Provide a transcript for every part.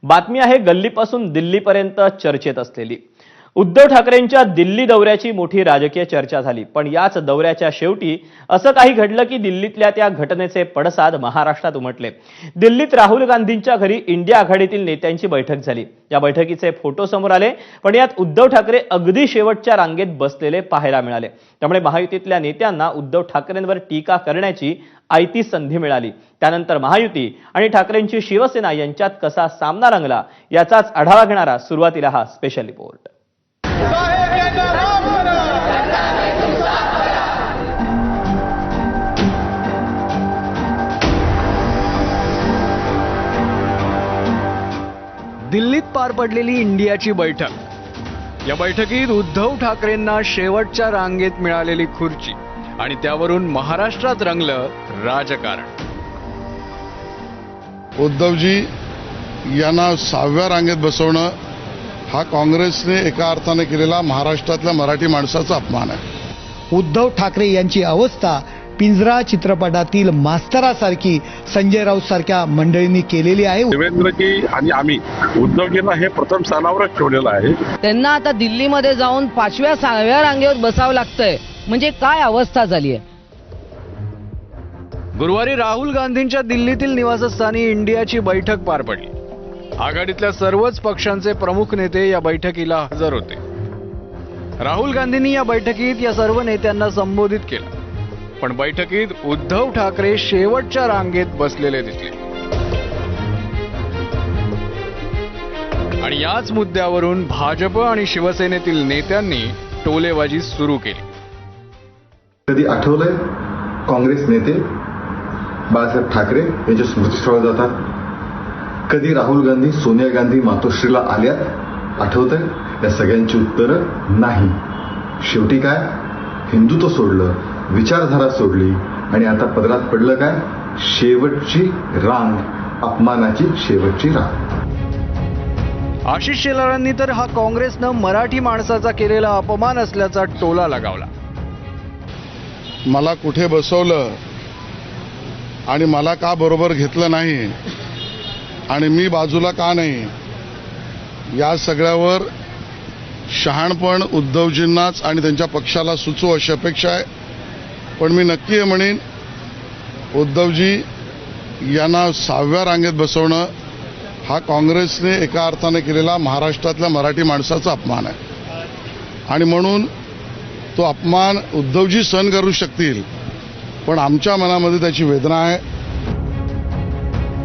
बातमी आहे गल्लीपासून दिल्लीपर्यंत चर्चेत असलेली। उद्धव ठाकरेंच्या दिल्ली दौऱ्याची मोठी राजकीय चर्चा झाली, पण याच दौऱ्याच्या शेवटी असं काही घडलं की दिल्लीतल्या त्या घटनेचे पडसाद महाराष्ट्रात उमटले। दिल्लीत राहुल गांधींच्या घरी इंडिया आघाडीतील नेत्यांची बैठक झाली। या बैठकीचे फोटो समोर आले, पण यात उद्धव ठाकरे अगदी शेवटच्या रांगेत बसलेले पाहायला मिळाले। त्यामुळे महायुतीतल्या नेत्यांना उद्धव ठाकरेंवर टीका करण्याची आयती संधी मिळाली। त्यानंतर महायुती आणि ठाकरेंची शिवसेना यांच्यात कसा सामना रंगला याचाच आढावा घेणारा सुरुवातीला हा स्पेशल रिपोर्ट। दिल्लीत पार पडलेली इंडियाची बैठक। या बैठकीत उद्धव ठाकरेंना शेवटच्या रांगेत मिळालेली खुर्ची आणि त्यावरून महाराष्ट्रात रंगलं राजकारण। उद्धवजी यांना 6व्या रांगेत बसवणं हा काँग्रेसने एका अर्थाने केलेला महाराष्ट्रातल्या मराठी माणसाचा अपमान आहे। उद्धव ठाकरे यांची अवस्था पिंजरा चित्रपटातील मास्तरासारखी संजय राऊत सारख्या मंडळींनी केलेली आहे। देवेंद्रजी आणि आम्ही उद्धवजींना हे प्रथम स्थानावरच ठेवलेलं आहे। त्यांना आता दिल्लीमध्ये जाऊन 5व्या 6व्या रांगेवर बसावं लागतंय, म्हणजे काय अवस्था झाली आहे। गुरुवारी राहुल गांधींच्या दिल्लीतील निवासस्थानी इंडियाची बैठक पार पडली। आघाडीतल्या सर्वच पक्षांचे प्रमुख नेते या बैठकीला हजर होते। राहुल गांधींनी या बैठकीत या सर्व नेत्यांना संबोधित केलं, पण बैठकीत उद्धव ठाकरे शेवटच्या रांगेत बसलेले दिसले आणि याच मुद्द्यावरून भाजप आणि शिवसेनेतील नेत्यांनी टोलेबाजी सुरू केली। कधी आठवलंय काँग्रेस नेते बाळासाहेब ठाकरे यांच्या स्मृतीस्थळावर जातात, कधी राहुल गांधी सोनिया गांधी मातोश्रीला आल्यात आठवतंय? या सगळ्यांची उत्तरं नाही। शेवटी काय, हिंदुत्व सोडलं, विचारधारा सोडली आणि आता पदरात पडलं काय, शेवटची रांग, अपमानाची शेवटची रांग। आशिष शेलारांनी तर हा काँग्रेसनं मराठी माणसाचा केलेला अपमान असल्याचा टोला लगावला। मला कुठे बसवलं आणि मला का बरोबर घेतलं नाही आणि मी बाजूला का नाही, या सगळ्यावर शहाणपण उद्धवजींनाच आणि त्यांच्या पक्षाला सुचो अशी अपेक्षा आहे। पण मी नक्की हे म्हणेन, उद्धवजी यांना 6व्या रांगेत बसवणं हा काँग्रेसने एका अर्थाने केलेला महाराष्ट्रातल्या मराठी माणसाचा अपमान आहे आणि म्हणून तो अपमान उद्धवजी सहन करू शकतील, पण आमच्या मनामध्ये त्याची वेदना आहे।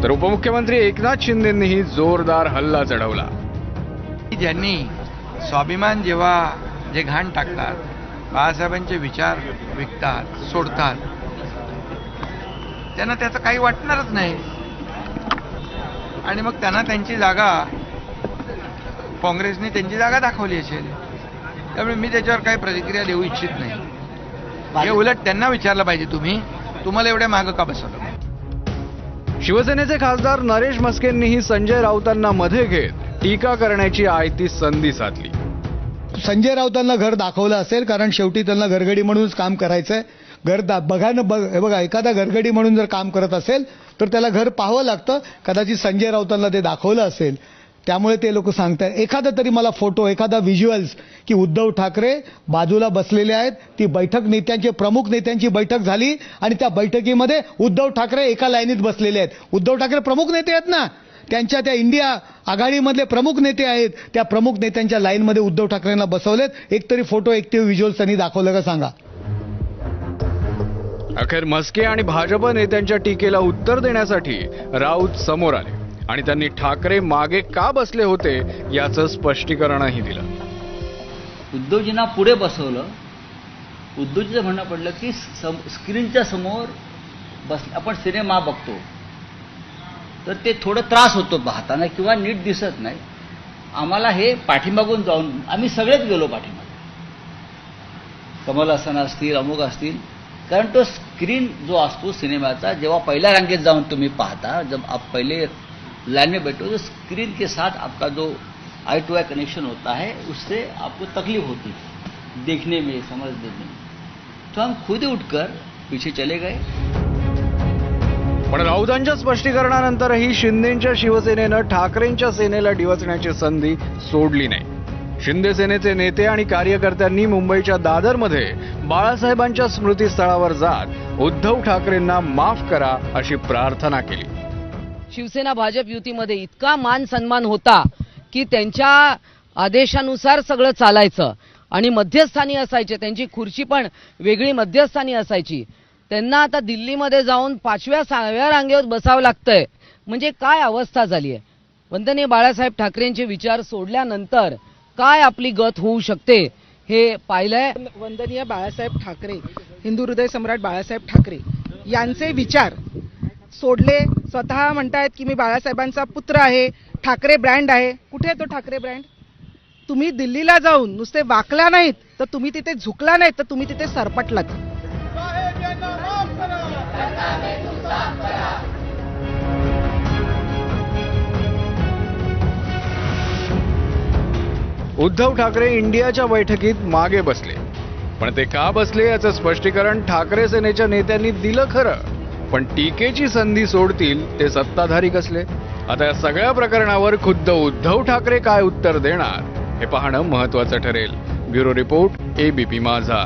तर उपमुख्यमंत्री एकनाथ शिंदेंनीही जोरदार हल्ला चढवला। ज्यांनी स्वाभिमान जेव्हा जे घाण टाकतात, बाळासाहेबांचे विचार विकतात, सोडतात, त्यांना त्याचं काही वाटणारच नाही आणि मग त्यांना त्यांची जागा, काँग्रेसने त्यांची जागा दाखवली असेल। त्यामुळे मी त्याच्यावर काही प्रतिक्रिया देऊ इच्छित नाही। हे उलट त्यांना विचारलं पाहिजे, तुम्हाला एवढ्या मागं का बसवलं। शिवसेनेचे खासदार नरेश म्हस्केंनीही संजय राऊतांना मध्ये घेत टीका करण्याची आयती संधी साधली। संजय राऊतांना घर दाखवलं असेल, कारण शेवटी त्यांना घरगडी म्हणूनच काम करायचंय। बघा, एखादा घरगडी म्हणून जर काम करत असेल तर त्याला घर पाहावं लागतं। कदाचित संजय राऊतांना ते दाखवलं असेल, त्यामुळे ते लोक सांगतात। एखादा तरी मला फोटो, एखादा व्हिज्युअल्स की उद्धव ठाकरे बाजूला बसलेले आहेत, ती बैठक नेत्यांची, प्रमुख नेत्यांची बैठक झाली आणि त्या बैठकीमध्ये उद्धव ठाकरे एका लाईनीत बसलेले आहेत। उद्धव ठाकरे प्रमुख नेते आहेत ना, त्यांच्या त्या इंडिया आघाडीमधले प्रमुख नेते आहेत, त्या प्रमुख नेत्यांच्या लाईनमध्ये उद्धव ठाकरेंना बसवलेत। एक तरी फोटो, एक तरी व्हिज्युअल्स त्यांनी दाखवलं का सांगा। अखेर म्हस्के आणि भाजप नेत्यांच्या टीकेला उत्तर देण्यासाठी राऊत समोर आले आणि त्यांनी ठाकरे मागे का बसले होते याचं स्पष्टीकरणही दिलं। उद्धवजींना पुढे बसवलं। उद्धवजीचं म्हणणं पडलं की स्क्रीनच्या समोर आपण सिनेमा बघतो तर ते थोडं त्रास होतो पाहताना किंवा नीट दिसत नाही। आम्हाला हे पाठीमागून जाऊन आम्ही सगळेच गेलो पाठीमागे, कमल हसन असतील, अमुक असतील, कारण तो स्क्रीन जो असतो सिनेमाचा, जेव्हा पहिल्या रांगेत जाऊन तुम्ही पाहता, जब आप पहले लाइन में बैठो तो स्क्रीन के साथ आपका जो आई टू आई कनेक्शन होता है, उससे आपको तकलीफ होती है देखने में, समझने में। तो हम खुद ही उठकर पीछे चले गए। पण राऊतांच्या स्पष्टीकरणानंतरही शिंदेच्या शिवसेनेनं ठाकरेंच्या सेनेला डिवचण्याची संधी सोडली नाही. शिंदे सेनेचे नेते आणि कार्यकर्त्यांनी मुंबईच्या दादरमध्ये बाळासाहेबांच्या स्मृतीस्थळावर जात उद्धव ठाकरेंना माफ करा अशी प्रार्थना केली. शिवसेना भाजप युतीमध्ये इतका मान सन्मान होता की त्यांच्या आदेशानुसार सगळं चालायचं आणि मध्यस्थानी असायचे. त्यांची खुर्ची पण वेगळी मध्यस्थानी असायची. त्यांना आता दिल्लीमध्ये जाऊन 5व्या-6व्या रांगेवर बसावं लागतंय. म्हणजे काय अवस्था झाली आहे. वंदनीय बाळासाहेब ठाकरेंचे विचार सोडल्यानंतर काय आपली गत होऊ शकते हे पाहिलंय. वंदनीय बाळासाहेब ठाकरे, हिंदू हृदय सम्राट बाळासाहेब ठाकरे यांचे विचार सोडले. स्वतः म्हणतायत की मी बाळासाहेबांचा पुत्र आहे, ठाकरे ब्रँड आहे. कुठे आहे तो ठाकरे ब्रँड? तुम्ही दिल्लीला जाऊन नुसते वाकला नाहीत, तर तुम्ही तिथे झुकला नाहीत, तर तुम्ही तिथे सरपटलात. उद्धव ठाकरे इंडियाच्या बैठकीत मागे बसले, पण ते का बसले याचं स्पष्टीकरण ठाकरे सेनेच्या नेत्यांनी दिलं खरं, पण टीकेची संधी सोडतील ते सत्ताधारी कसले. आता या सगळ्या प्रकरणावर खुद्द उद्धव ठाकरे काय उत्तर देणार हे पाहणं महत्त्वाचं ठरेल. ब्युरो रिपोर्ट, ABP माझा.